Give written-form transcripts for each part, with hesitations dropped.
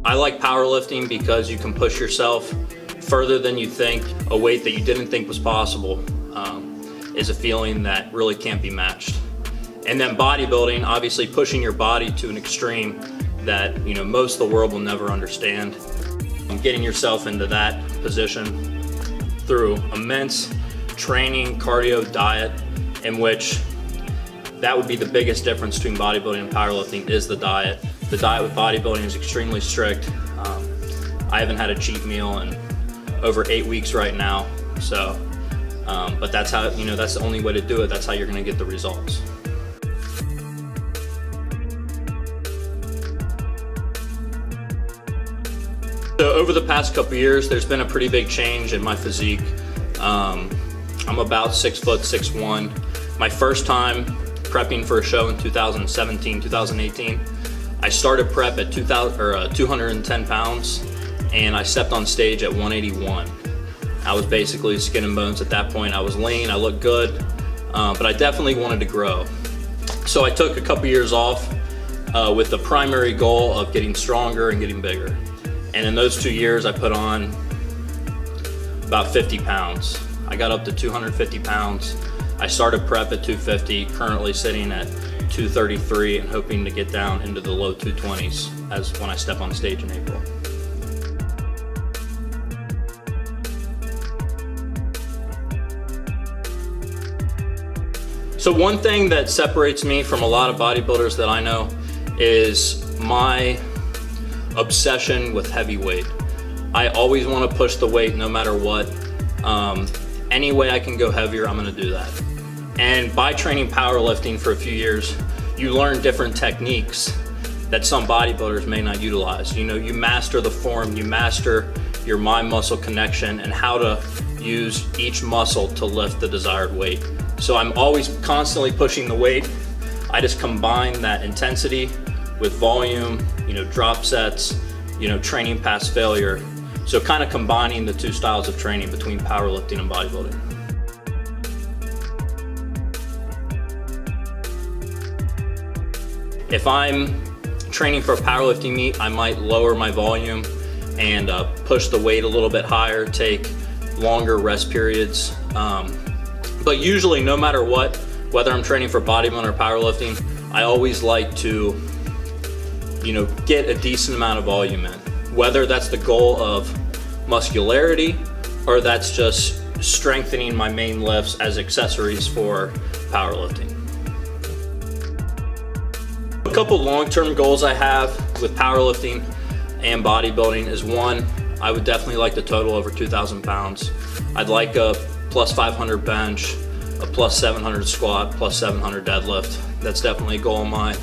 I like powerlifting because you can push yourself further than you think. A weight that you didn't think was possible is a feeling that really can't be matched. And then bodybuilding, obviously pushing your body to an extreme that most of the world will never understand. Getting yourself into that position through immense training, cardio, diet, in which that would be the biggest difference between bodybuilding and powerlifting is the diet. The diet with bodybuilding is extremely strict. I haven't had a cheat meal in over 8 weeks right now. So, but that's how, that's the only way to do it. That's how you're gonna get the results. So over the past couple years, there's been a pretty big change in my physique. I'm about 6 foot 6'1". My first time prepping for a show in 2017, 2018, I started prep at 210 pounds, and I stepped on stage at 181. I was basically skin and bones at that point. I was lean, I looked good, but I definitely wanted to grow. So I took a couple years off with the primary goal of getting stronger and getting bigger. And in those 2 years, I put on about 50 pounds. I got up to 250 pounds. I started prep at 250, currently sitting at 233 and hoping to get down into the low 220s as when I step on stage in April. So one thing that separates me from a lot of bodybuilders that I know is my obsession with heavy weight. I always want to push the weight no matter what. Any way I can go heavier, I'm going to do that. And by training powerlifting for a few years, you learn different techniques that some bodybuilders may not utilize. You master the form, you master your mind-muscle connection and how to use each muscle to lift the desired weight. So I'm always constantly pushing the weight. I just combine that intensity with volume, drop sets, training past failure. So kind of combining the two styles of training between powerlifting and bodybuilding. If I'm training for a powerlifting meet, I might lower my volume and push the weight a little bit higher, take longer rest periods. But usually, no matter what, whether I'm training for bodybuilding or powerlifting, I always like to, get a decent amount of volume in. Whether that's the goal of muscularity or that's just strengthening my main lifts as accessories for powerlifting. A couple long-term goals I have with powerlifting and bodybuilding is one, I would definitely like to total over 2,000 pounds. I'd like a plus 500 bench, a plus 700 squat, plus 700 deadlift. That's definitely a goal of mine.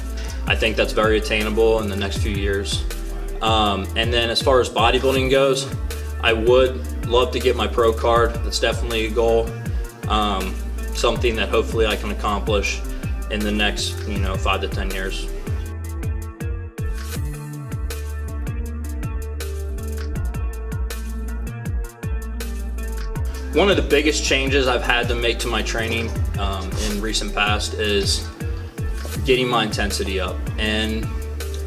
I think that's very attainable in the next few years. And then as far as bodybuilding goes, I would love to get my pro card. That's definitely a goal. Something that hopefully I can accomplish in the next 5 to 10 years. One of the biggest changes I've had to make to my training in recent past is getting my intensity up and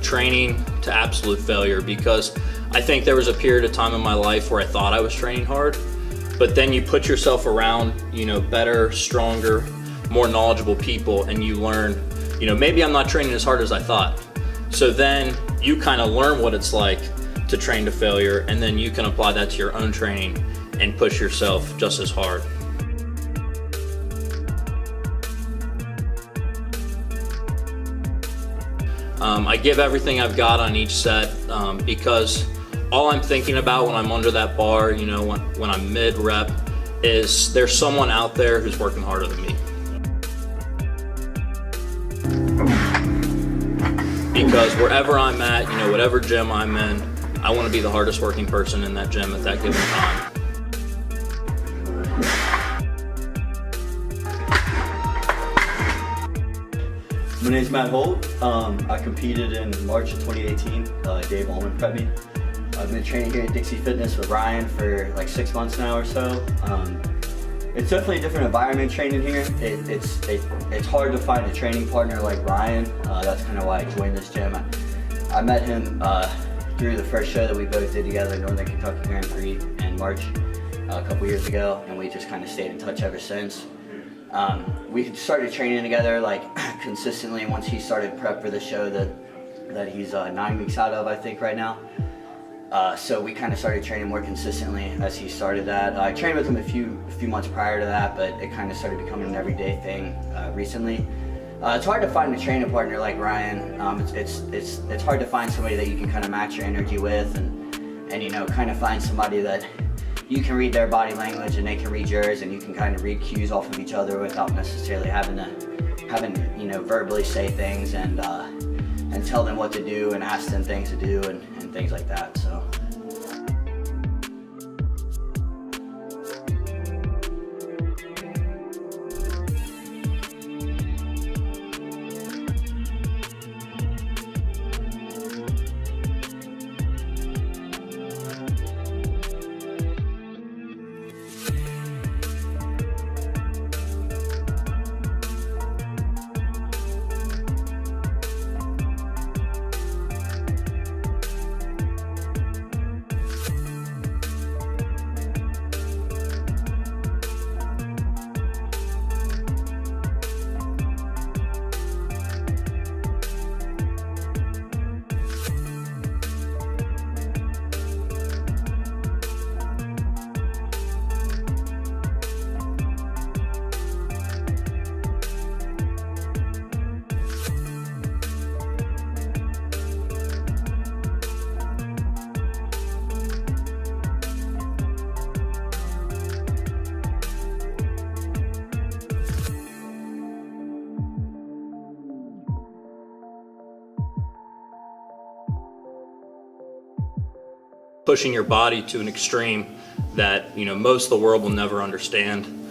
training to absolute failure, because I think there was a period of time in my life where I thought I was training hard, but then you put yourself around better, stronger, more knowledgeable people, and you learn maybe I'm not training as hard as I thought. So then you kind of learn what it's like to train to failure, and then you can apply that to your own training and push yourself just as hard. I give everything I've got on each set because all I'm thinking about when I'm under that bar, you know, when I'm mid rep, is there's someone out there who's working harder than me. Because wherever I'm at, you know, whatever gym I'm in, I want to be the hardest working person in that gym at that given time. My name's Matt Holt. I competed in March of 2018. Dave Uhlman prepped me. I've been training here at Dixie Fitness with Ryan for like 6 months now or so. It's definitely a different environment training here. It's hard to find a training partner like Ryan. That's kind of why I joined this gym. I met him through the first show that we both did together, Northern Kentucky Grand Prix in March a couple years ago, and we just kind of stayed in touch ever since. We started training together like consistently once he started prep for the show that he's 9 weeks out of, I think, right now. So we kind of started training more consistently as he started that. I trained with him a few months prior to that, but it kind of started becoming an everyday thing recently. It's hard to find a training partner like Ryan. It's hard to find somebody that you can kind of match your energy with, and you know, kind of find somebody that you can read their body language and they can read yours, and you can kind of read cues off of each other without necessarily having to you know, verbally say things and tell them what to do and ask them things to do and things like that. So. Pushing your body to an extreme that, you know, most of the world will never understand.